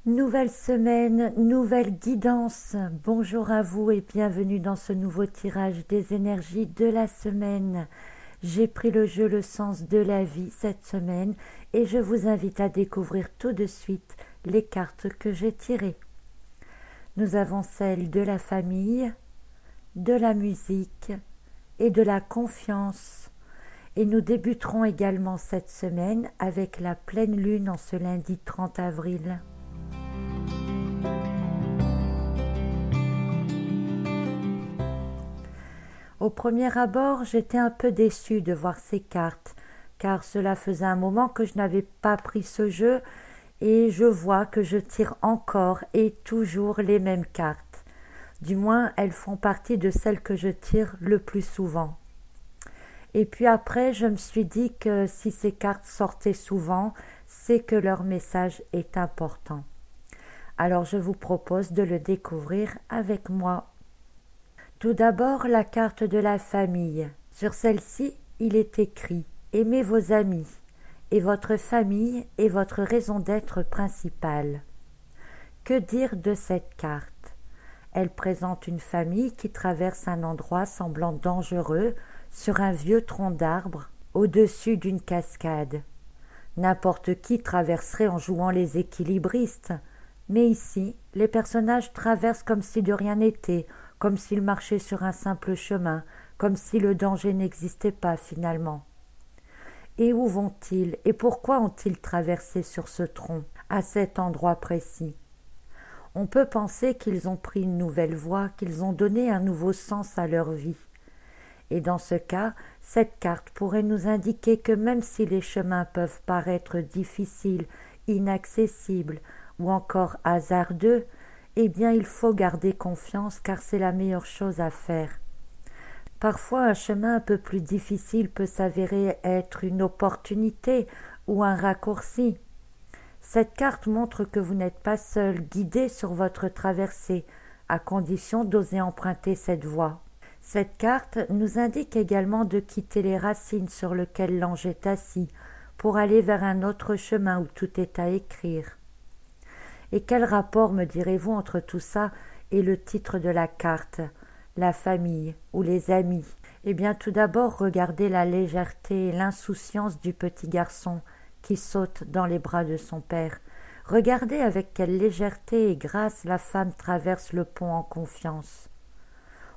Nouvelle semaine, nouvelle guidance. Bonjour à vous et bienvenue dans ce nouveau tirage des énergies de la semaine. J'ai pris le jeu Le sens de la vie cette semaine et je vous invite à découvrir tout de suite les cartes que j'ai tirées. Nous avons celle de la famille, de la musique et de la confiance. Et nous débuterons également cette semaine avec la pleine lune en ce lundi 30 avril. Au premier abord, j'étais un peu déçue de voir ces cartes, car cela faisait un moment que je n'avais pas pris ce jeu, et je vois que je tire encore et toujours les mêmes cartes. Du moins, elles font partie de celles que je tire le plus souvent. Et puis après, je me suis dit que si ces cartes sortaient souvent, c'est que leur message est important. Alors je vous propose de le découvrir avec moi. Tout d'abord, la carte de la famille. Sur celle-ci, il est écrit « Aimez vos amis, et votre famille est votre raison d'être principale ». Que dire de cette carte? Elle présente une famille qui traverse un endroit semblant dangereux sur un vieux tronc d'arbre au-dessus d'une cascade. N'importe qui traverserait en jouant les équilibristes, mais ici, les personnages traversent comme si de rien n'était, comme s'ils marchaient sur un simple chemin, comme si le danger n'existait pas finalement. Et où vont-ils et pourquoi ont-ils traversé sur ce tronc, à cet endroit précis? On peut penser qu'ils ont pris une nouvelle voie, qu'ils ont donné un nouveau sens à leur vie. Et dans ce cas, cette carte pourrait nous indiquer que même si les chemins peuvent paraître difficiles, inaccessibles ou encore hasardeux, eh bien il faut garder confiance car c'est la meilleure chose à faire. Parfois un chemin un peu plus difficile peut s'avérer être une opportunité ou un raccourci. Cette carte montre que vous n'êtes pas seul, guidé sur votre traversée, à condition d'oser emprunter cette voie. Cette carte nous indique également de quitter les racines sur lesquelles l'ange est assis pour aller vers un autre chemin où tout est à écrire. Et quel rapport, me direz-vous, entre tout ça et le titre de la carte, la famille ou les amis? Eh bien, tout d'abord, regardez la légèreté et l'insouciance du petit garçon qui saute dans les bras de son père. Regardez avec quelle légèreté et grâce la femme traverse le pont en confiance.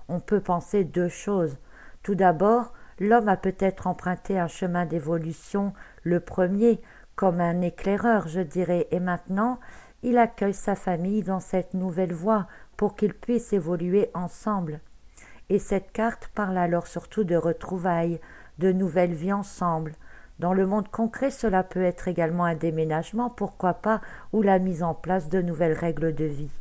On peut penser deux choses. Tout d'abord, l'homme a peut-être emprunté un chemin d'évolution, le premier, comme un éclaireur, je dirais, et maintenant, il accueille sa famille dans cette nouvelle voie pour qu'ils puissent évoluer ensemble. Et cette carte parle alors surtout de retrouvailles, de nouvelles vies ensemble. Dans le monde concret, cela peut être également un déménagement, pourquoi pas, ou la mise en place de nouvelles règles de vie.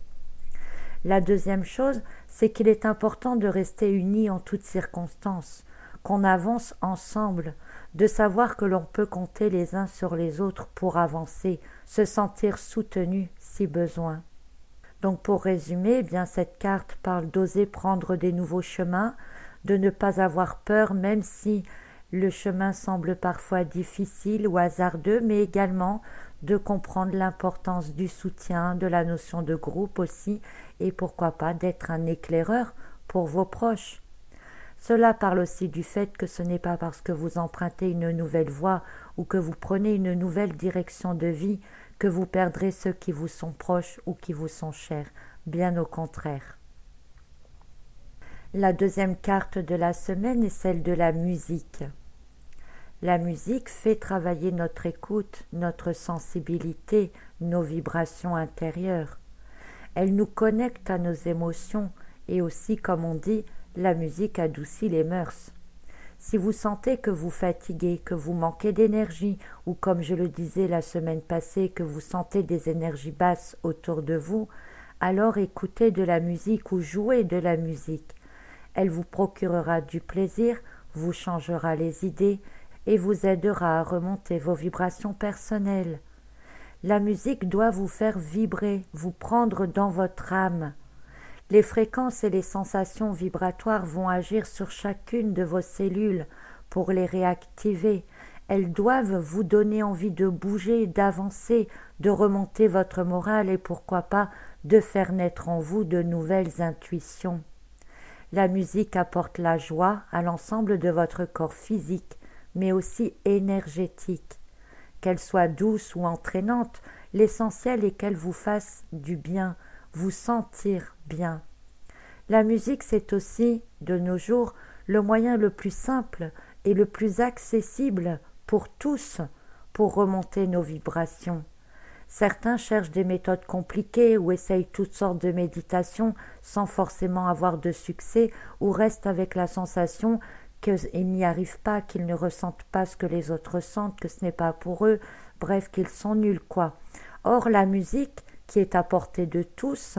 La deuxième chose, c'est qu'il est important de rester unis en toutes circonstances, qu'on avance ensemble, de savoir que l'on peut compter les uns sur les autres pour avancer, se sentir soutenu si besoin. Donc pour résumer, eh bien cette carte parle d'oser prendre des nouveaux chemins, de ne pas avoir peur même si le chemin semble parfois difficile ou hasardeux, mais également de comprendre l'importance du soutien, de la notion de groupe aussi, et pourquoi pas d'être un éclaireur pour vos proches. Cela parle aussi du fait que ce n'est pas parce que vous empruntez une nouvelle voie ou que vous prenez une nouvelle direction de vie que vous perdrez ceux qui vous sont proches ou qui vous sont chers, bien au contraire. La deuxième carte de la semaine est celle de la musique. La musique fait travailler notre écoute, notre sensibilité, nos vibrations intérieures. Elle nous connecte à nos émotions et aussi, comme on dit, la musique adoucit les mœurs. Si vous sentez que vous fatiguez, que vous manquez d'énergie ou comme je le disais la semaine passée, que vous sentez des énergies basses autour de vous, alors écoutez de la musique ou jouez de la musique. Elle vous procurera du plaisir, vous changera les idées et vous aidera à remonter vos vibrations personnelles. La musique doit vous faire vibrer, vous prendre dans votre âme. Les fréquences et les sensations vibratoires vont agir sur chacune de vos cellules pour les réactiver. Elles doivent vous donner envie de bouger, d'avancer, de remonter votre morale et pourquoi pas de faire naître en vous de nouvelles intuitions. La musique apporte la joie à l'ensemble de votre corps physique, mais aussi énergétique. Qu'elle soit douce ou entraînante, l'essentiel est qu'elle vous fasse du bien, vous sentir bien. La musique, c'est aussi, de nos jours, le moyen le plus simple et le plus accessible pour tous pour remonter nos vibrations. Certains cherchent des méthodes compliquées ou essayent toutes sortes de méditations sans forcément avoir de succès ou restent avec la sensation qu'ils n'y arrivent pas, qu'ils ne ressentent pas ce que les autres ressentent, que ce n'est pas pour eux, bref, qu'ils sont nuls, quoi. Or, la musique, qui est à portée de tous,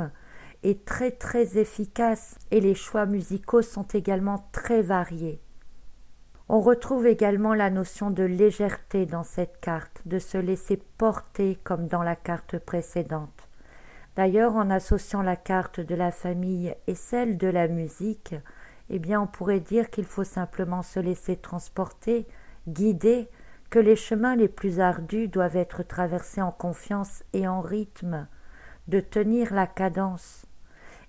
est très très efficace et les choix musicaux sont également très variés. On retrouve également la notion de légèreté dans cette carte, de se laisser porter comme dans la carte précédente. D'ailleurs, en associant la carte de la famille et celle de la musique, eh bien on pourrait dire qu'il faut simplement se laisser transporter, guider, que les chemins les plus ardus doivent être traversés en confiance et en rythme, de tenir la cadence,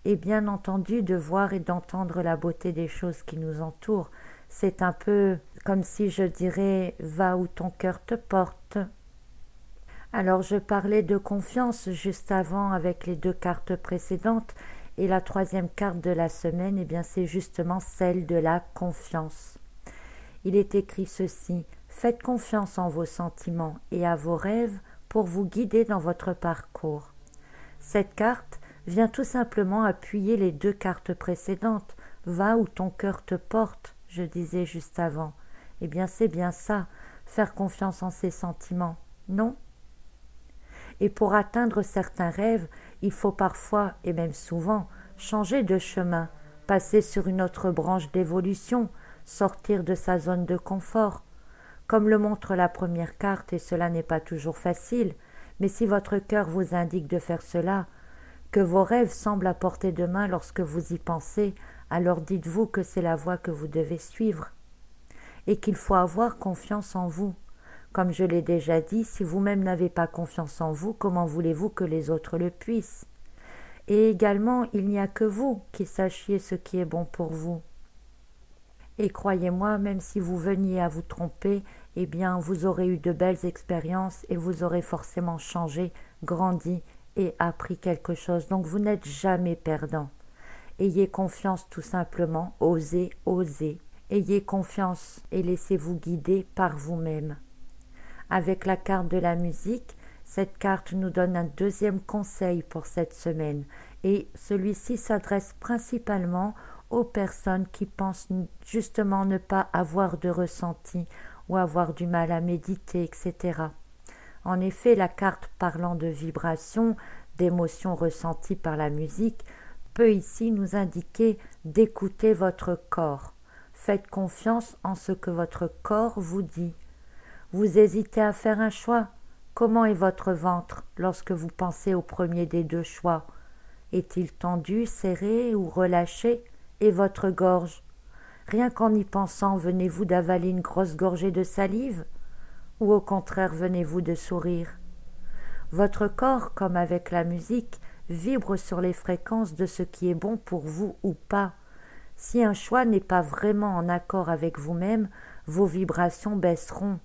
et bien entendu de voir et d'entendre la beauté des choses qui nous entourent. C'est un peu comme si je dirais « va où ton cœur te porte ». Alors je parlais de confiance juste avant avec les deux cartes précédentes et la troisième carte de la semaine, eh bien c'est justement celle de la confiance. Il est écrit ceci: faites confiance en vos sentiments et à vos rêves pour vous guider dans votre parcours. Cette carte vient tout simplement appuyer les deux cartes précédentes. Va où ton cœur te porte, je disais juste avant. Eh bien c'est bien ça, faire confiance en ses sentiments, non ? Et pour atteindre certains rêves, il faut parfois, et même souvent, changer de chemin, passer sur une autre branche d'évolution, sortir de sa zone de confort. Comme le montre la première carte, et cela n'est pas toujours facile, mais si votre cœur vous indique de faire cela, que vos rêves semblent à portée de main lorsque vous y pensez, alors dites-vous que c'est la voie que vous devez suivre, et qu'il faut avoir confiance en vous. Comme je l'ai déjà dit, si vous-même n'avez pas confiance en vous, comment voulez-vous que les autres le puissent ? Et également, il n'y a que vous qui sachiez ce qui est bon pour vous. Et croyez-moi, même si vous veniez à vous tromper, eh bien, vous aurez eu de belles expériences et vous aurez forcément changé, grandi et appris quelque chose. Donc, vous n'êtes jamais perdant. Ayez confiance tout simplement, osez, osez. Ayez confiance et laissez-vous guider par vous-même. Avec la carte de la musique, cette carte nous donne un deuxième conseil pour cette semaine et celui-ci s'adresse principalement aux personnes qui pensent justement ne pas avoir de ressenti ou avoir du mal à méditer, etc. En effet, la carte parlant de vibrations, d'émotions ressenties par la musique, peut ici nous indiquer d'écouter votre corps. Faites confiance en ce que votre corps vous dit. Vous hésitez à faire un choix. Comment est votre ventre lorsque vous pensez au premier des deux choix ? Est-il tendu, serré ou relâché ? Et votre gorge ? Rien qu'en y pensant, venez-vous d'avaler une grosse gorgée de salive ? Ou au contraire, venez-vous de sourire ? Votre corps, comme avec la musique, vibre sur les fréquences de ce qui est bon pour vous ou pas. Si un choix n'est pas vraiment en accord avec vous-même, vos vibrations baisseront.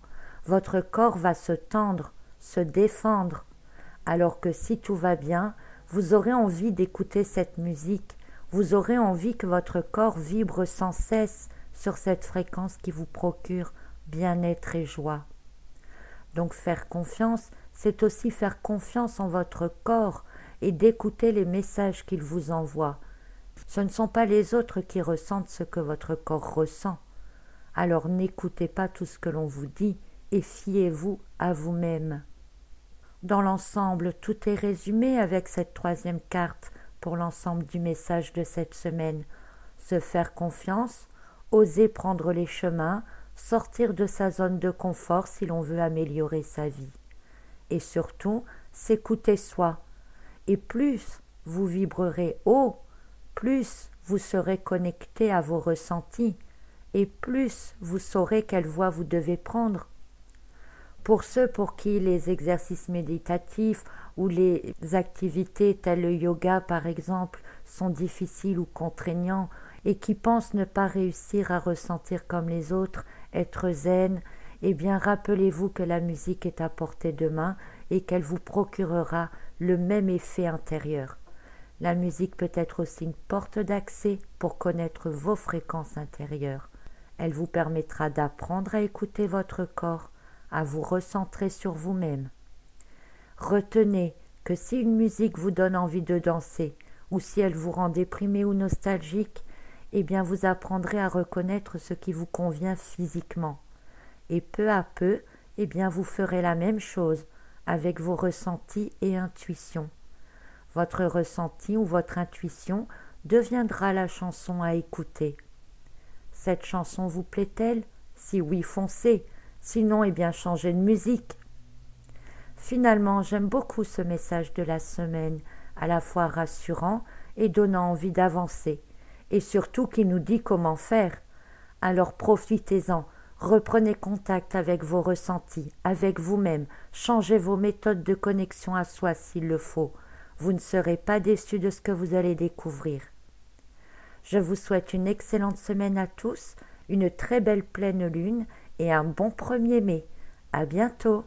Votre corps va se tendre, se défendre, alors que si tout va bien, vous aurez envie d'écouter cette musique, vous aurez envie que votre corps vibre sans cesse sur cette fréquence qui vous procure bien-être et joie. Donc faire confiance, c'est aussi faire confiance en votre corps et d'écouter les messages qu'il vous envoie. Ce ne sont pas les autres qui ressentent ce que votre corps ressent. Alors n'écoutez pas tout ce que l'on vous dit, et fiez-vous à vous-même. Dans l'ensemble, tout est résumé avec cette troisième carte pour l'ensemble du message de cette semaine. Se faire confiance, oser prendre les chemins, sortir de sa zone de confort si l'on veut améliorer sa vie. Et surtout, s'écouter soi. Et plus vous vibrerez haut, plus vous serez connecté à vos ressentis, et plus vous saurez quelle voie vous devez prendre. Pour ceux pour qui les exercices méditatifs ou les activités telles le yoga par exemple sont difficiles ou contraignants et qui pensent ne pas réussir à ressentir comme les autres, être zen, eh bien rappelez-vous que la musique est à portée de main et qu'elle vous procurera le même effet intérieur. La musique peut être aussi une porte d'accès pour connaître vos fréquences intérieures. Elle vous permettra d'apprendre à écouter votre corps, à vous recentrer sur vous-même. Retenez que si une musique vous donne envie de danser ou si elle vous rend déprimé ou nostalgique, eh bien vous apprendrez à reconnaître ce qui vous convient physiquement. Et peu à peu, eh bien vous ferez la même chose avec vos ressentis et intuitions. Votre ressenti ou votre intuition deviendra la chanson à écouter. Cette chanson vous plaît-elle? Si oui, foncez. Sinon, eh bien, changez de musique. Finalement, j'aime beaucoup ce message de la semaine, à la fois rassurant et donnant envie d'avancer, et surtout qui nous dit comment faire. Alors profitez-en, reprenez contact avec vos ressentis, avec vous-même, changez vos méthodes de connexion à soi s'il le faut. Vous ne serez pas déçus de ce que vous allez découvrir. Je vous souhaite une excellente semaine à tous, une très belle pleine lune et un bon 1er mai. À bientôt.